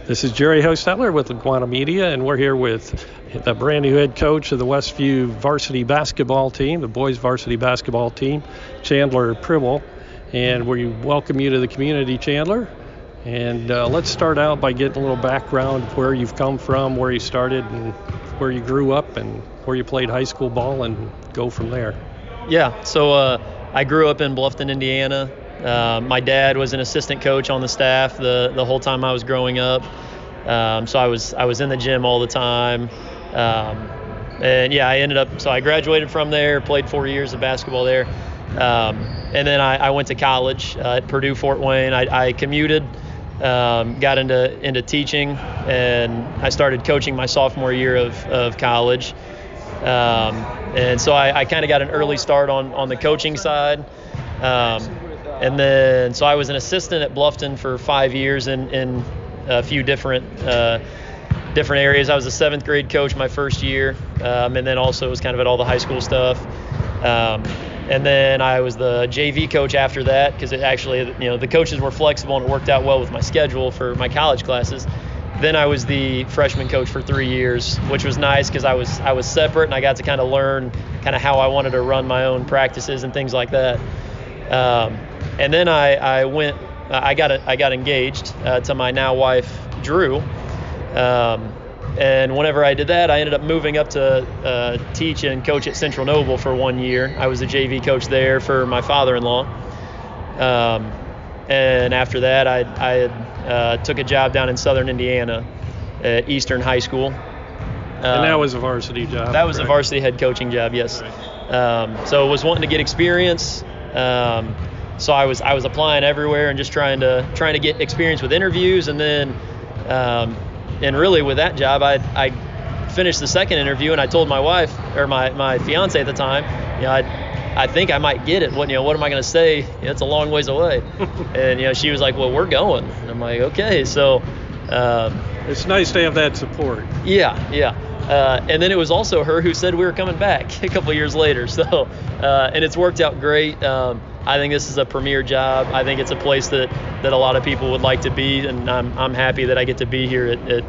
This is Jerry Hostetler with Iguana Media, and we're here with the brand new head coach of the Westview varsity basketball team, the boys varsity basketball team, Chandler Prible. And we welcome you to the community, Chandler. And let's start out by getting a little background of where you've come from, where you started, and where you grew up, and where you played high school ball, and go from there. Yeah, so I grew up in Bluffton, Indiana. My dad was an assistant coach on the staff the whole time I was growing up. So I was in the gym all the time. And yeah, I graduated from there, played 4 years of basketball there. And then I went to college at Purdue Fort Wayne. I commuted, got into teaching, and I started coaching my sophomore year of college. And so I kind of got an early start on the coaching side. And then, so I was an assistant at Bluffton for 5 years in a few different areas. I was a 7th grade coach my first year, and then also was kind of at all the high school stuff. And then I was the JV coach after that, because it actually, the coaches were flexible and it worked out well with my schedule for my college classes. Then I was the freshman coach for 3 years, which was nice because I was separate, and I got to kind of learn kind of how I wanted to run my own practices and things like that. And then I got engaged to my now wife, Drew. And whenever I did that, I ended up moving up to teach and coach at Central Noble for 1 year. I was a JV coach there for my father-in-law. And after that, I took a job down in Southern Indiana at Eastern High School. And that was a varsity job? That was a varsity head coaching job, yes. Right. So I was wanting to get experience. So I was applying everywhere and just trying to get experience with interviews, and then and really with that job I finished the second interview, and I told my wife, or my fiance at the time, I think I might get it. What am I going to say? It's a long ways away. And she was like, well, we're going. And I'm like, okay. So it's nice to have that support. Yeah. And then it was also her who said we were coming back a couple of years later. So and it's worked out great. I think this is a premier job. I think it's a place that a lot of people would like to be, and I'm happy that I get to be here at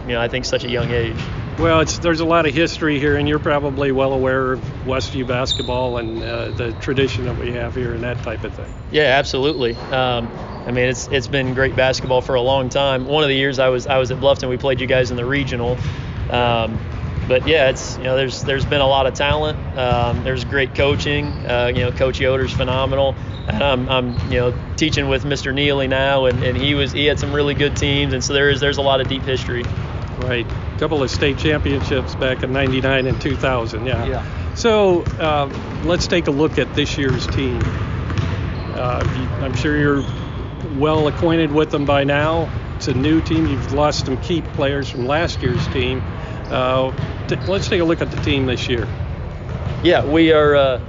I think such a young age. Well, there's a lot of history here, and you're probably well aware of Westview basketball and the tradition that we have here and that type of thing. Yeah, absolutely. It's been great basketball for a long time. One of the years I was at Bluffton, we played you guys in the regional. But yeah, it's there's been a lot of talent. There's great coaching. Coach Yoder's phenomenal. And I'm teaching with Mr. Neely now, and he had some really good teams, and so there's a lot of deep history. Right, a couple of state championships back in '99 and 2000. Yeah. So let's take a look at this year's team. I'm sure you're well acquainted with them by now. It's a new team. You've lost some key players from last year's team. Let's take a look at the team this year. Yeah, we are.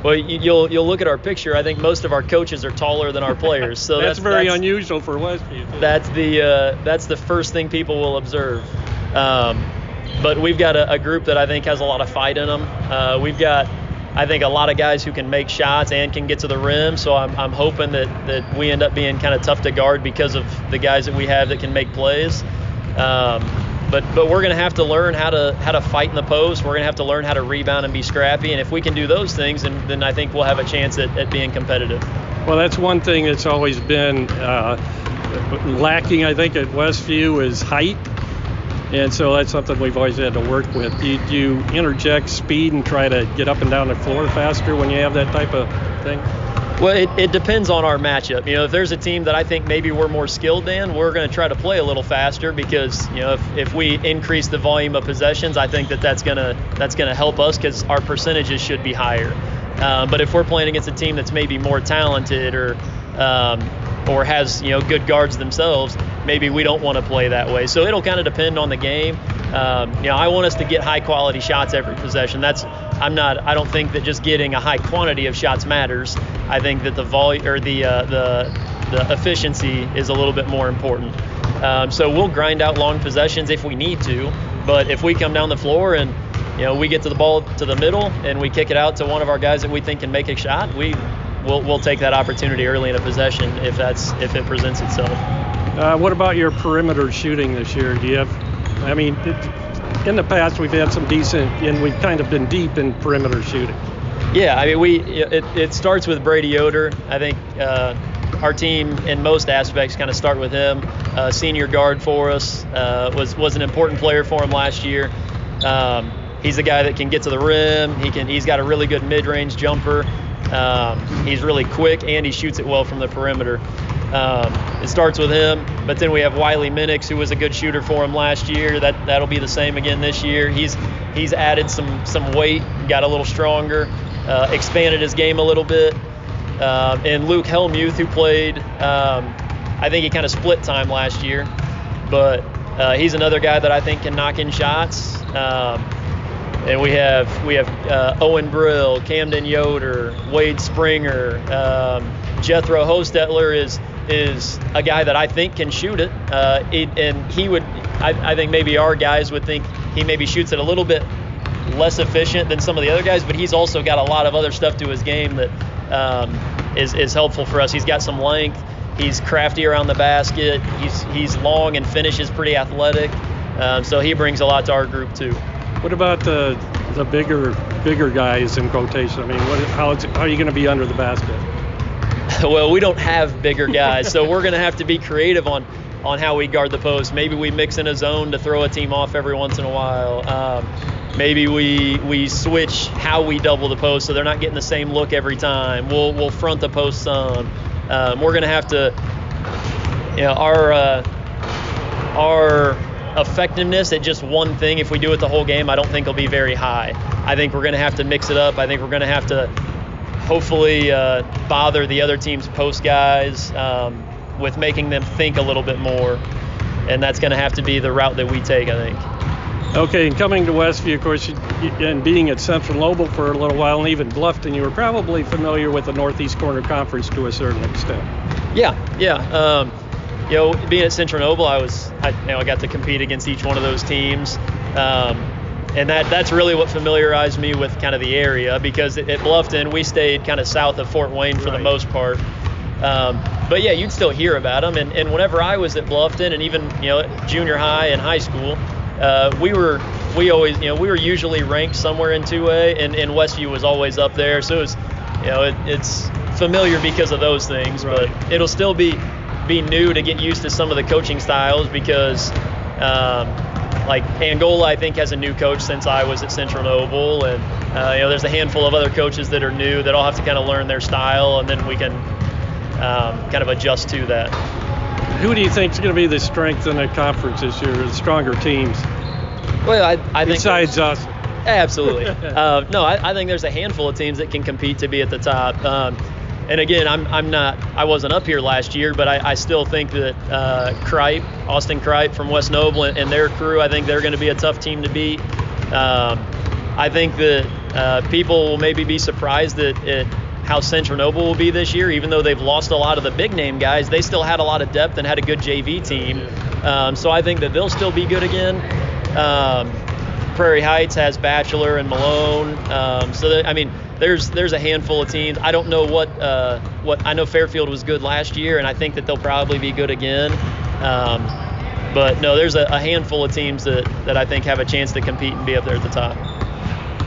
Well, you'll look at our picture. I think most of our coaches are taller than our players. So that's very unusual for Westview. That's the first thing people will observe. But we've got a group that I think has a lot of fight in them. We've got, I think, a lot of guys who can make shots and can get to the rim. So I'm hoping that we end up being kind of tough to guard because of the guys that we have that can make plays. But we're going to have to learn how to fight in the post. We're going to have to learn how to rebound and be scrappy. And if we can do those things, then I think we'll have a chance at being competitive. Well, that's one thing that's always been lacking, I think, at Westview is height. And so that's something we've always had to work with. Do you interject speed and try to get up and down the floor faster when you have that type of thing? Well, it depends on our matchup. If there's a team that I think maybe we're more skilled in, we're going to try to play a little faster because if we increase the volume of possessions, I think that's gonna help us because our percentages should be higher. But if we're playing against a team that's maybe more talented or has good guards themselves, maybe we don't want to play that way. So it'll kind of depend on the game. I want us to get high quality shots every possession. I don't think that just getting a high quantity of shots matters. I think that the volume or the efficiency is a little bit more important. So we'll grind out long possessions if we need to, but if we come down the floor and we get to the ball to the middle and we kick it out to one of our guys that we think can make a shot, we'll take that opportunity early in a possession if it presents itself. What about your perimeter shooting this year? Do you have, I mean, in the past we've had some decent, and we've kind of been deep in perimeter shooting. Yeah, I mean, it starts with Brady Yoder. I think our team in most aspects kind of start with him. Senior guard for us, was an important player for him last year. He's a guy that can get to the rim. He's got a really good mid-range jumper. He's really quick, and he shoots it well from the perimeter. It starts with him, but then we have Wiley Minix, who was a good shooter for him last year. That'll be the same again this year. He's added some weight, got a little stronger, expanded his game a little bit. And Luke Helmuth, who played, I think he kind of split time last year, but he's another guy that I think can knock in shots. And we have Owen Brill, Camden Yoder, Wade Springer, Jethro Hostetler is a guy that I think can shoot it. And he would, I think maybe our guys would think he maybe shoots it a little bit less efficient than some of the other guys, but he's also got a lot of other stuff to his game that is helpful for us. He's got some length. He's crafty around the basket. He's long and finishes pretty athletic. So he brings a lot to our group too. What about the bigger guys in quotation? I mean, how are you going to be under the basket? Well, we don't have bigger guys, so we're going to have to be creative on how we guard the post. Maybe we mix in a zone to throw a team off every once in a while. Maybe we switch how we double the post so they're not getting the same look every time. We'll front the post some. We're going to have to, our effectiveness at just one thing, if we do it the whole game, I don't think will be very high. I think we're going to have to mix it up. I think we're going to have to hopefully bother the other team's post guys with making them think a little bit more, and that's going to have to be the route that we take, I think. Okay, and coming to Westview, of course, and being at Central Noble for a little while, and even Bluffton, you were probably familiar with the Northeast Corner Conference to a certain extent. Yeah. Being at Central Noble, I got to compete against each one of those teams, and that's really what familiarized me with kind of the area, because at Bluffton we stayed kind of south of Fort Wayne for the most part. But yeah, you'd still hear about them, and whenever I was at Bluffton, and even junior high and high school, we were usually ranked somewhere in 2A, and Westview was always up there. So it's familiar because of those things, right. But it'll still be new to get used to some of the coaching styles, because like Angola, I think, has a new coach since I was at Central Noble, and there's a handful of other coaches that are new that all have to kind of learn their style, and then we can kind of adjust to that. Who do you think is going to be the strength in the conference this year, the stronger teams? Well, I think besides us. Absolutely. I think there's a handful of teams that can compete to be at the top. And again, I wasn't up here last year, but I still think that Austin Kripe from West Noble and their crew, I think they're going to be a tough team to beat. I think that people will maybe be surprised at how Central Noble will be this year. Even though they've lost a lot of the big name guys, they still had a lot of depth and had a good JV team. So I think that they'll still be good again. Prairie Heights has Batchelor and Malone. There's a handful of teams. I don't know what I know. Fairfield was good last year, and I think that they'll probably be good again. But no, there's a handful of teams that I think have a chance to compete and be up there at the top.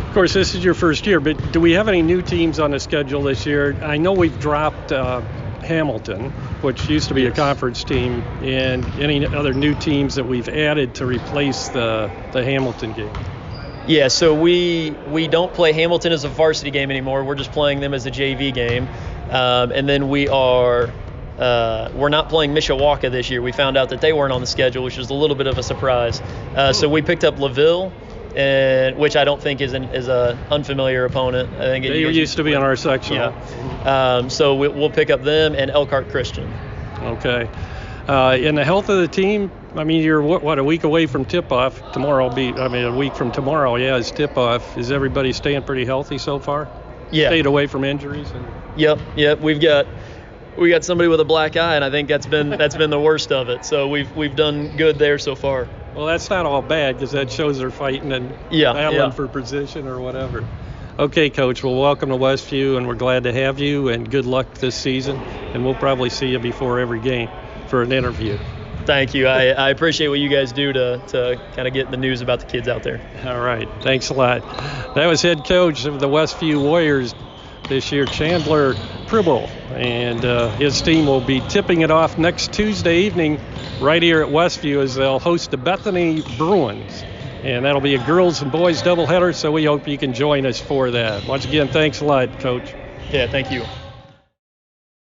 Of course, this is your first year, but do we have any new teams on the schedule this year? I know we've dropped Hamilton, which used to be a conference team, and any other new teams that we've added to replace the Hamilton game. Yeah, so we don't play Hamilton as a varsity game anymore. We're just playing them as a JV game. And then we're not playing Mishawaka this year. We found out that they weren't on the schedule, which was a little bit of a surprise. So we picked up LaVille, which I don't think is a unfamiliar opponent. I think they used to be on our section. Yeah. So we'll pick up them and Elkhart Christian. Okay. In the health of the team, I mean, you're a week away from tip-off. Tomorrow a week from tomorrow, is tip-off. Is everybody staying pretty healthy so far? Yeah. Stayed away from injuries? Yep. We got somebody with a black eye, and I think that's been the worst of it. So we've done good there so far. Well, that's not all bad, because that shows they're fighting and battling for position or whatever. Okay, Coach. Well, welcome to Westview, and we're glad to have you, and good luck this season. And we'll probably see you before every game for an interview. Thank you. I appreciate what you guys do to kind of get the news about the kids out there. All right. Thanks a lot. That was head coach of the Westview Warriors this year, Chandler Prible, and his team will be tipping it off next Tuesday evening right here at Westview as they'll host the Bethany Bruins. And that'll be a girls and boys doubleheader, so we hope you can join us for that. Once again, thanks a lot, Coach. Yeah, thank you.